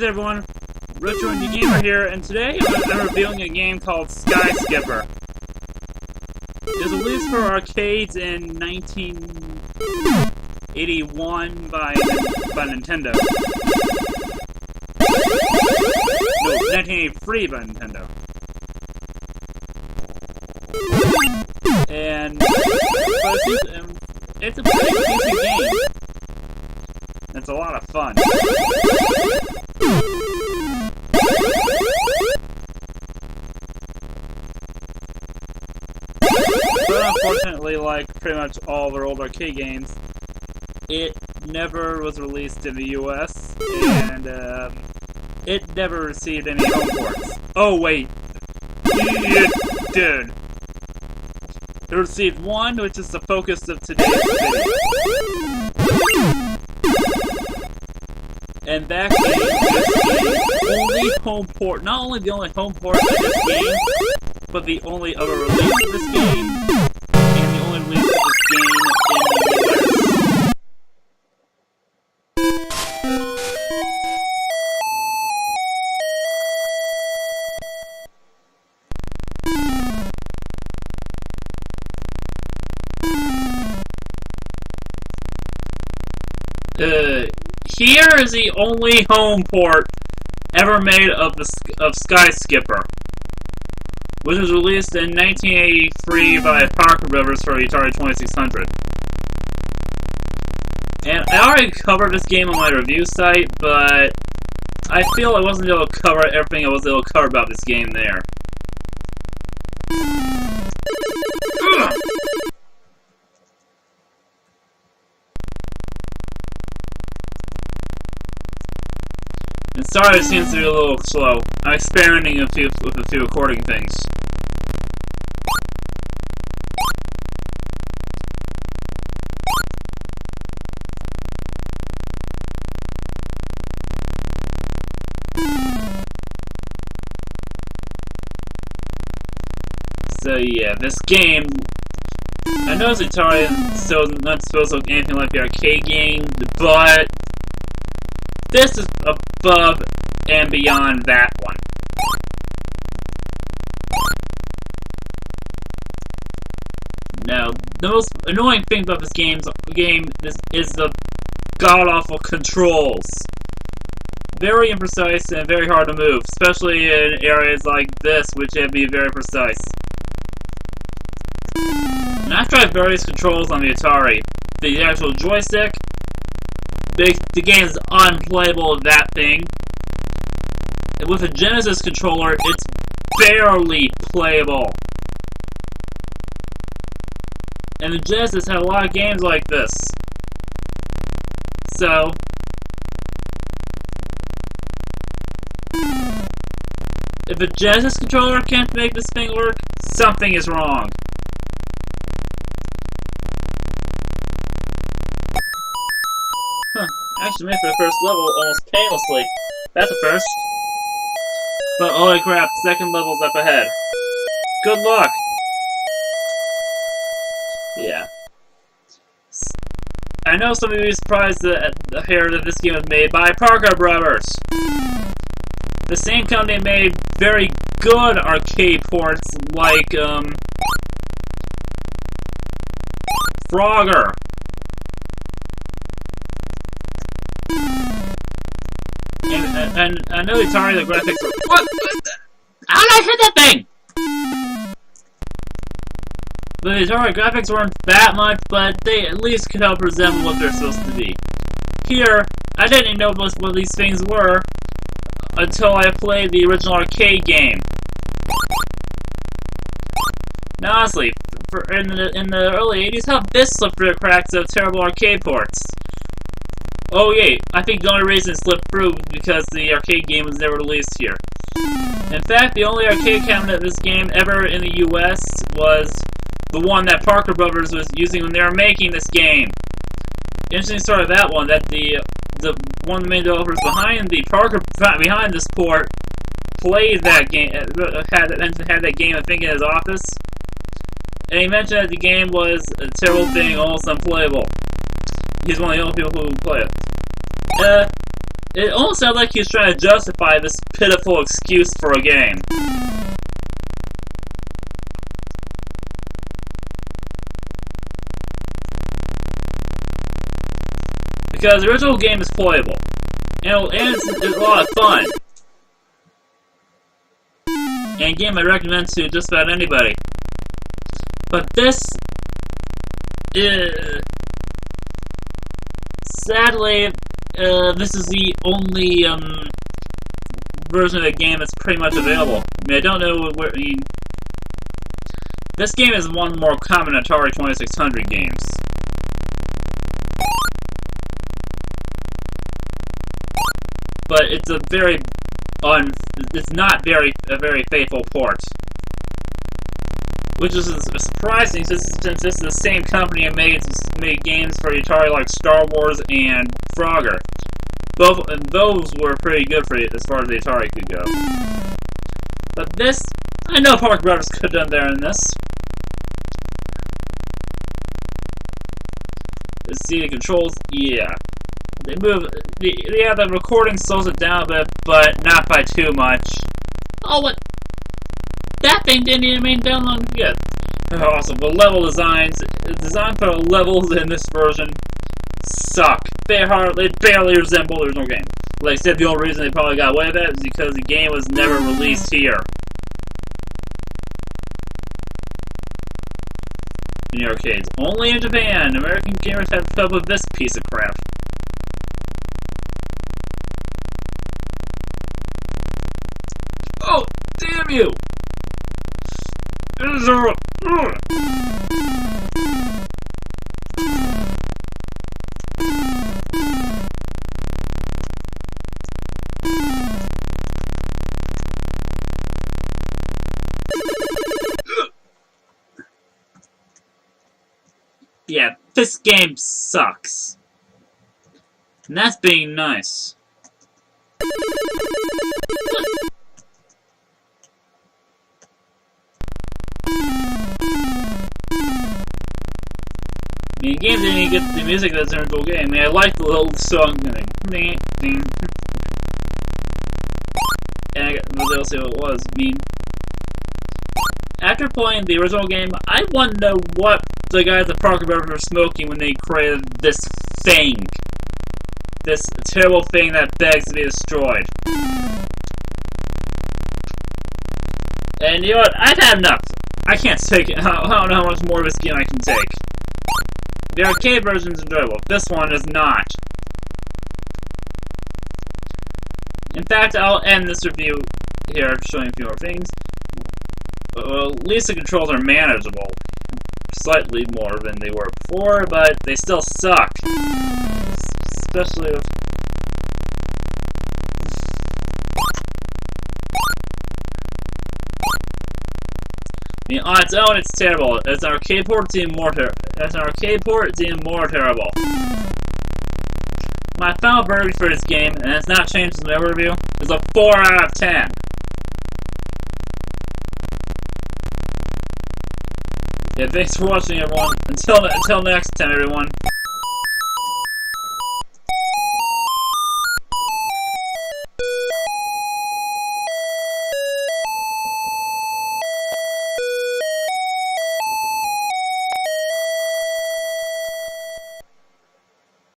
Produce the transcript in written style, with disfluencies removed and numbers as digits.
there everyone, RetroIndieGamer here, and today I'm reviewing a game called Sky Skipper. It was released for arcades in 1981 by Nintendo. No, 1983 by Nintendo. And it's a pretty decent game. It's a lot of fun. But unfortunately, like pretty much all their old arcade games, it never was released in the US, and it never received any home ports. Oh wait, it did. It received one, which is the focus of today's video. And that game is the only home port, not only the only home port of this game, but the only other release of this game, and the only release of this game in the US. Here is the only home port ever made of Sky Skipper, which was released in 1983 by Parker Brothers for Atari 2600. And I already covered this game on my review site, but I feel I wasn't able to cover everything I was able to cover about this game there. Ugh. And sorry it seems to be a little slow. I'm experimenting with a few recording things. So yeah, this game, I know it's Atari, so not supposed to look anything like the arcade game, but this is above and beyond that one. Now, the most annoying thing about this game is the god-awful controls. Very imprecise and very hard to move, especially in areas like this, which have to be very precise. And I've tried various controls on the Atari. The actual joystick, the game is unplayable with that thing. And with a Genesis controller, it's barely playable. And the Genesis had a lot of games like this. So, if a Genesis controller can't make this thing work, something is wrong. Actually made for the first level almost painlessly. That's a first. But holy crap, second level's up ahead. Good luck! Yeah. I know some of you are surprised to hear that this game was made by Parker Brothers. The same company made very good arcade ports like, Frogger. And I know Atari, the graphics are... What? How did I hit that thing? The Atari graphics weren't that much, but they at least could help resemble what they're supposed to be. Here, I didn't know what these things were until I played the original arcade game. Now honestly, in the early 80s, how this slipped through the cracks of terrible arcade ports? Oh yeah, I think the only reason it slipped through was because the arcade game was never released here. In fact, the only arcade cabinet of this game ever in the US was the one that Parker Brothers was using when they were making this game. Interesting story of that one, that the one of the main developers behind this port played that game, had that game I think in his office, and he mentioned that the game was a terrible thing, almost unplayable. He's one of the only people who play it. It almost sounds like he's trying to justify this pitiful excuse for a game. Because the original game is playable. And it's a lot of fun. And a game I recommend to just about anybody. But this... sadly, this is the only version of the game that's pretty much available. I mean, I don't know where... I mean, this game is one more common Atari 2600 games. But it's a very it's not a very faithful port. Which is surprising since this is the same company that made games for Atari like Star Wars and Frogger. Those were pretty good for it as far as the Atari could go. But this, I know Parker Brothers could have done better than this. Let's see the controls, yeah. They move, yeah, the recording slows it down a bit, but not by too much. Oh, what? That thing didn't even download good. Awesome, the level designs, design for levels in this version suck. They barely resemble the original game. Like I said, the only reason they probably got away with it is because the game was never released here. In the arcades. Only in Japan, American gamers had to put up with this piece of crap. Oh, damn you! Yeah, this game sucks. And that's being nice. I mean, the game didn't even get the music that's in the original game. I mean, I like the little song thing. And I got what else it was. I mean, after playing the original game, I want to know what the guys at Parker Brothers were smoking when they created this thing. This terrible thing that begs to be destroyed. And you know what? I've had enough. I can't take it. I don't know how much more of this game I can take. The arcade version is enjoyable. This one is not. In fact, I'll end this review here, showing a few more things. At least the controls are manageable. Slightly more than they were before, but they still suck. Especially with... I mean, on its own, it's terrible. As an arcade port, it's even more terrible. My final verdict for this game, and it's not changed in my review, is a 4 out of 10. Yeah, thanks for watching, everyone. Until next time, everyone.